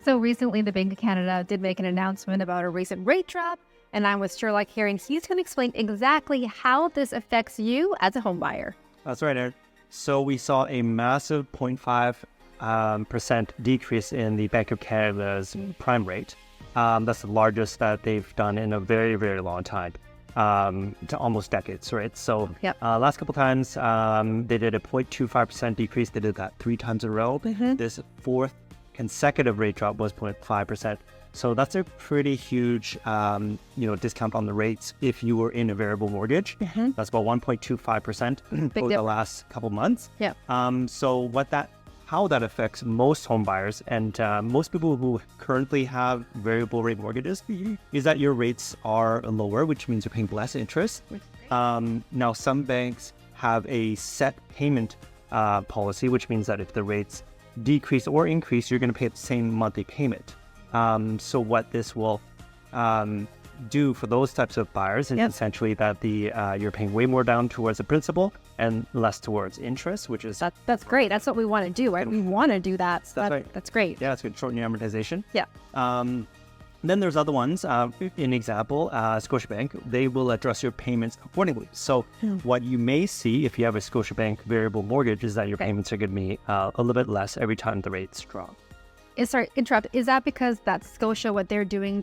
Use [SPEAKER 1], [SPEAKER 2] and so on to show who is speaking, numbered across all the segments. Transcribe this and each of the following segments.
[SPEAKER 1] So recently, the Bank of Canada did make an announcement about a recent rate drop, and I'm with Sherlock here, and he's going to explain exactly how this affects you as a home buyer.
[SPEAKER 2] That's right, Aaron. So we saw a massive 0.5% decrease in the Bank of Canada's prime rate. That's the largest that they've done in a very, very long time, to almost decades, right? So last couple times, they did a 0.25% decrease. They did that 3 times in a row. This fourth consecutive rate drop was 0.5%. So that's a pretty huge, discount on the rates if you were in a variable mortgage. That's about 1.25% over the last couple months. So how that affects most home buyers and most people who currently have variable rate mortgages is that your rates are lower, which means you're paying less interest. Now, some banks have a set payment policy, which means that if the rates decrease or increase, you're going to pay the same monthly payment. So what this will do for those types of buyers is essentially that you're paying way more down towards the principal and less towards interest, which is...
[SPEAKER 1] That's great. That's what we want to do, right? We want to do that. So that's great.
[SPEAKER 2] Yeah, it's good. Shorten your amortization.
[SPEAKER 1] Yeah.
[SPEAKER 2] Then there's other ones. In example, Scotiabank, they will address your payments accordingly. So what you may see if you have a Scotiabank variable mortgage is that your payments are going to be a little bit less every time the rates drop.
[SPEAKER 1] Sorry, interrupt. Is that because that's Scotia what they're doing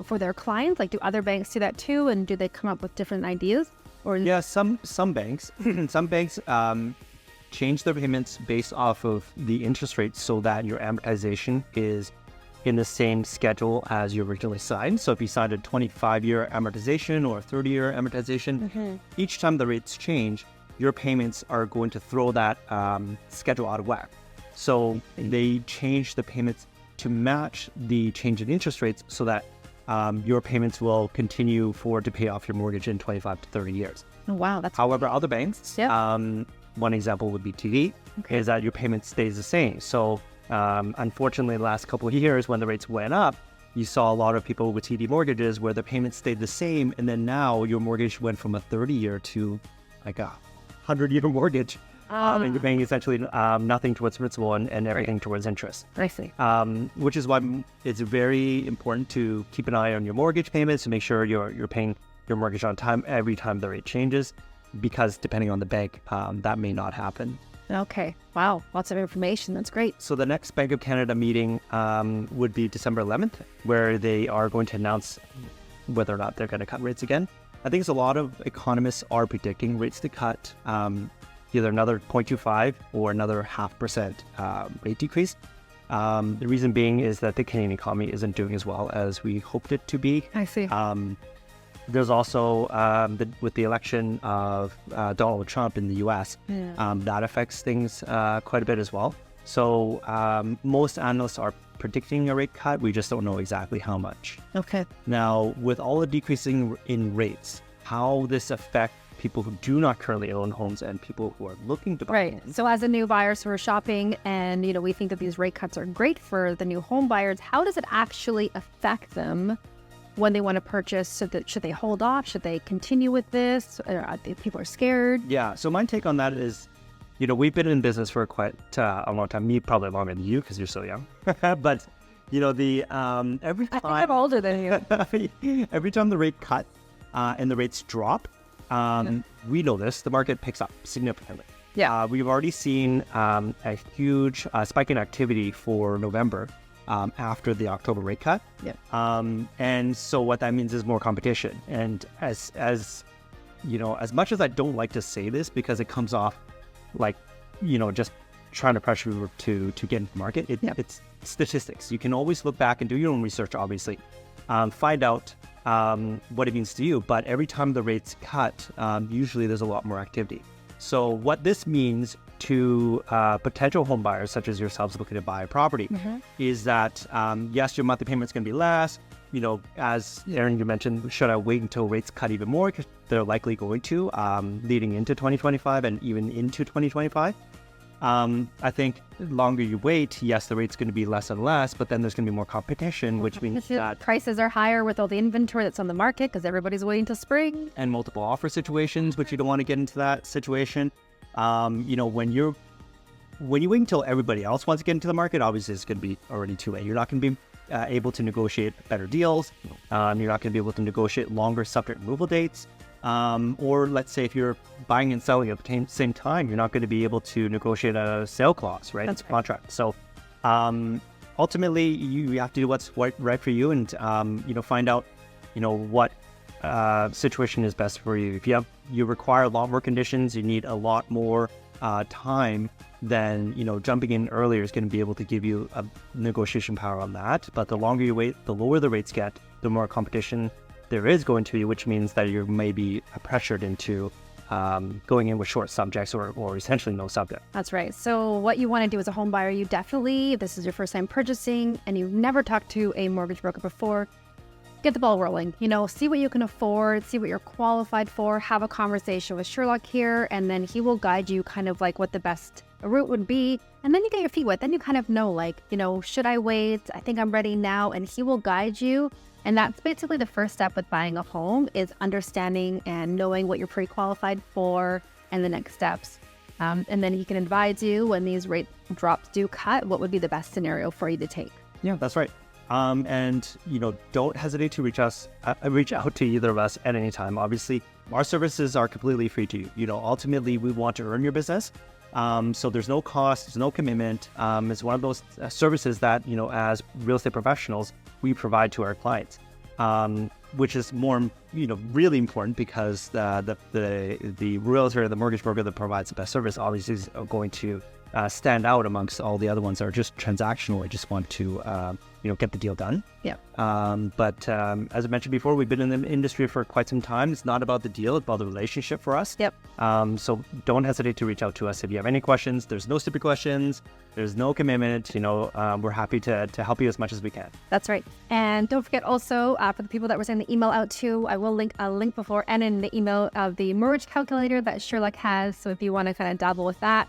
[SPEAKER 1] for their clients? Like, do other banks do that too? And do they come up with different ideas? Or
[SPEAKER 2] some banks, change their payments based off of the interest rate so that your amortization is in the same schedule as you originally signed. So if you signed a 25-year amortization or a 30-year amortization, each time the rates change, your payments are going to throw that schedule out of whack. So they change the payments to match the change in interest rates so that your payments will continue to pay off your mortgage in 25 to 30 years.
[SPEAKER 1] Oh, wow.
[SPEAKER 2] However, other banks, one example would be TD, is that your payment stays the same. So unfortunately, the last couple of years when the rates went up, you saw a lot of people with TD mortgages where the payments stayed the same. And then now your mortgage went from a 30-year to like a 100-year mortgage. And you're paying essentially nothing towards principal and everything towards interest.
[SPEAKER 1] I see.
[SPEAKER 2] Which is why it's very important to keep an eye on your mortgage payments to make sure you're paying your mortgage on time every time the rate changes, because depending on the bank, that may not happen.
[SPEAKER 1] Okay. Wow. Lots of information. That's great.
[SPEAKER 2] So the next Bank of Canada meeting would be December 11th, where they are going to announce whether or not they're going to cut rates again. I think a lot of economists are predicting rates to cut either another 0.25 or another 0.5% rate decrease. The reason being is that the Canadian economy isn't doing as well as we hoped it to be.
[SPEAKER 1] I see.
[SPEAKER 2] There's also, with the election of Donald Trump in the U.S., that affects things quite a bit as well. So most analysts are predicting a rate cut. We just don't know exactly how much.
[SPEAKER 1] Okay.
[SPEAKER 2] Now, with all the decreasing in rates, how this affects people who do not currently own homes and people who are looking to buy homes.
[SPEAKER 1] So as a new buyer, so we're shopping and, we think that these rate cuts are great for the new home buyers. How does it actually affect them when they want to purchase? So should they hold off? Should they continue with this? People are scared.
[SPEAKER 2] Yeah. So my take on that is, we've been in business for quite a long time. Me probably longer than you because you're so young. But, every time...
[SPEAKER 1] I think I'm older than you.
[SPEAKER 2] Every time the rate cut and the rates drop, we know this, the market picks up significantly. We've already seen a huge spike in activity for November after the October rate cut. And so what that means is more competition. And as much as I don't like to say this because it comes off like, just trying to pressure you to get into the market, it's statistics. You can always look back and do your own research, obviously, find out what it means to you. But every time the rates cut, usually there's a lot more activity. So what this means to potential home buyers such as yourselves looking to buy a property is that, yes, your monthly payment's going to be less. As Aaron, you mentioned, should I wait until rates cut even more? Because they're likely going to, leading into 2025 and even into 2025. I think the longer you wait, yes, the rate's going to be less and less, but then there's going to be more competition, which means that
[SPEAKER 1] prices are higher with all the inventory that's on the market because everybody's waiting till spring.
[SPEAKER 2] And multiple offer situations, which you don't want to get into that situation. When you're when you wait until everybody else wants to get into the market, obviously it's going to be already too late. You're not going to be able to negotiate better deals. You're not going to be able to negotiate longer subject removal dates. Or let's say if you're buying and selling at the same time, you're not going to be able to negotiate a sale clause, right?
[SPEAKER 1] That's
[SPEAKER 2] It's a contract. So ultimately, you have to do what's right for you, and find out what situation is best for you. If you require a lot more conditions, you need a lot more time, then jumping in earlier is going to be able to give you a negotiation power on that. But the longer you wait, the lower the rates get, the more competition there is going to be, which means that you may be pressured into going in with short subjects or essentially no subject.
[SPEAKER 1] That's right. So what you want to do as a home buyer, you definitely, if this is your first time purchasing and you've never talked to a mortgage broker before, get the ball rolling. See what you can afford, see what you're qualified for, have a conversation with Sherlock here, and then he will guide you kind of like what the best route would be. And then you get your feet wet. Then you kind of know, should I wait? I think I'm ready now. And he will guide you. And that's basically the first step with buying a home, is understanding and knowing what you're pre-qualified for and the next steps. And then he can advise you when these rate drops do cut, what would be the best scenario for you to take.
[SPEAKER 2] Yeah, that's right. And don't hesitate to reach out to either of us at any time. Obviously, our services are completely free to you. Ultimately, we want to earn your business. So there's no cost, there's no commitment. It's one of those services that, as real estate professionals, we provide to our clients, which is more, really important, because the realtor, the mortgage broker that provides the best service obviously is going to stand out amongst all the other ones that are just transactional. I just want to, get the deal done.
[SPEAKER 1] Yeah.
[SPEAKER 2] But as I mentioned before, we've been in the industry for quite some time. It's not about the deal, it's about the relationship for us.
[SPEAKER 1] Yep.
[SPEAKER 2] So don't hesitate to reach out to us if you have any questions. There's no stupid questions. There's no commitment. We're happy to help you as much as we can.
[SPEAKER 1] That's right. And don't forget also, for the people that were sending the email out to, I will link a link before and in the email of the mortgage calculator that Sherlock has. So if you want to kind of dabble with that,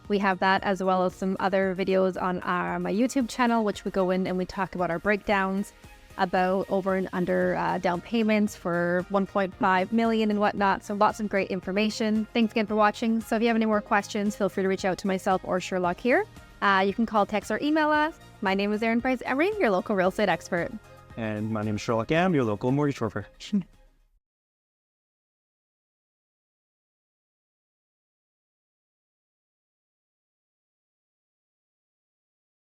[SPEAKER 1] we have that, as well as some other videos on my YouTube channel, which we go in and we talk about our breakdowns about over and under down payments for 1.5 million and whatnot. So lots of great information. Thanks again for watching. So if you have any more questions, feel free to reach out to myself or Sherlock here. You can call, text, or email us. My name is Erin Price Emery, your local real estate expert.
[SPEAKER 2] And my name is Sherlock Am, your local mortgage broker.